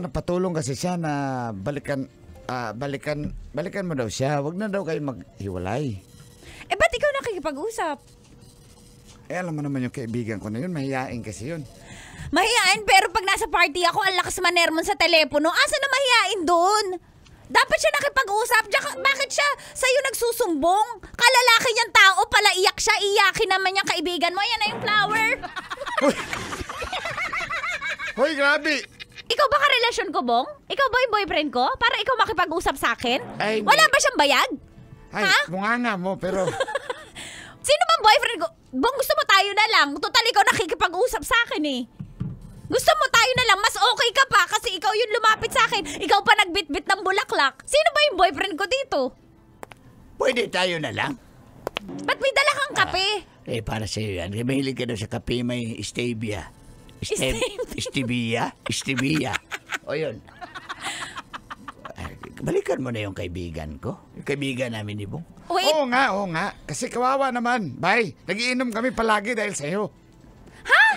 Napatulong kasi siya na balikan mo daw siya. Huwag na daw kayo maghiwalay. Ba't ikaw nakikipag-usap? Alam mo naman yung kaibigan ko na yun, mahihain kasi yun. Mahihain, pero pag nasa party ako, ang lakas manermon sa telepono. Asa na mahihain doon? Dapat siya nakipag-usap. Bakit siya sa'yo nagsusumbong? Kalalaki niyang tao pala, iyak siya. Iyakin naman yung kaibigan mo. Yan na yung flower. Hoy, grabe! Ikaw ba karelasyon ko, Bong? Ikaw ba yung boyfriend ko? Para ikaw makipag-usap sa akin? Ay, wala ba siyang bayag? Ay, munganga mo, pero... Sino bang boyfriend ko? Bong, gusto mo tayo na lang. Total, ikaw nakikipag-usap sa akin eh. Gusto mo tayo na lang, mas okay ka pa kasi ikaw yung lumapit sa akin. Ikaw pa nagbitbit ng bulaklak. Sino ba yung boyfriend ko dito? Pwede tayo na lang. Ba't may dala kang kape? Para sa'yo yan. Mahilig ka daw sa kape, may stevia. Stevia? Stevia. O yun. Balikan mo na yung kaibigan ko. Yung kaibigan namin ni Bong. Wait. Oo nga. Kasi kawawa naman. Bay, nagiinom kami palagi dahil sa'yo. Ha?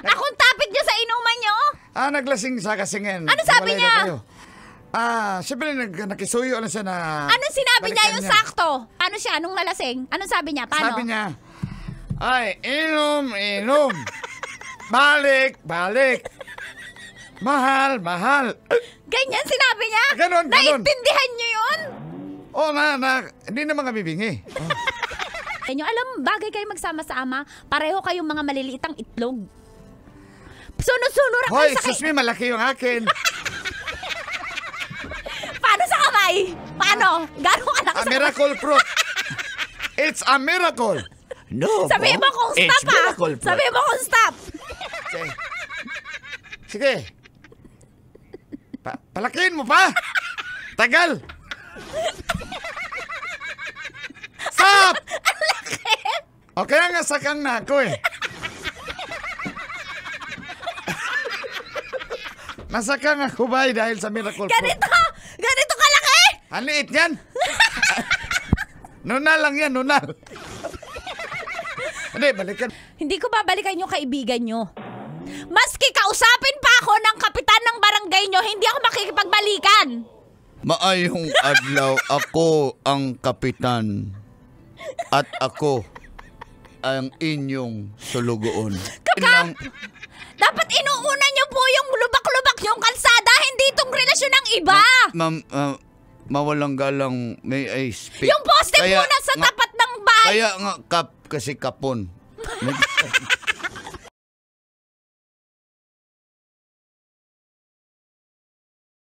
Akong topic niya sa inuman niyo? Naglasing siya kasi ngayon. Ano sabi niya? Siyempre nakisuyo na siya na... Anong sinabi niya yung sakto? Ano siya? Anong nalasing? Anong sabi niya? Paano? Sabi niya, ay, inom. Balik. Mahal. Ganyan sinabi niya? Ganon. Naintindihan niyo yun? Oo hindi naman kami bingi. Kanyo, alam, bagay kayo magsama-sama. Pareho kayong mga maliliitang itlog. Sunod-sunod Hoy, kayo sa excuse me, malaki yung akin. Paano sa kamay? Paano? Gano'ng anak sa Miracle fruit. It's a miracle. No, Sabihin mo kung It's stop, ha? miracle fruit. Sabihin mo kung stop. Sige. Palakihin mo pa. Tagal. Stop! Ang laki. O kaya nga sakang na ako eh. Nasakang ako ba dahil sa miracle fruit? Ganito kalaki. Ang liit yan. Nunal lang yan, nunal. Hindi, balikan. Hindi ko babalikan yung kaibigan nyo. Maski kausapin pa ako ng kapitan ng barangay nyo, hindi ako makikipagbalikan. Maayong adlaw, ako ang kapitan. At ako ang inyong sulugoon. Dapat inuuna nyo po yung lubak-lubak yung kalsada, hindi itong relasyon ng iba. Ma'am, mawalang galang, may I speak. Yung poste muna sa tapat ng bahay. Kaya nga kasi kapon.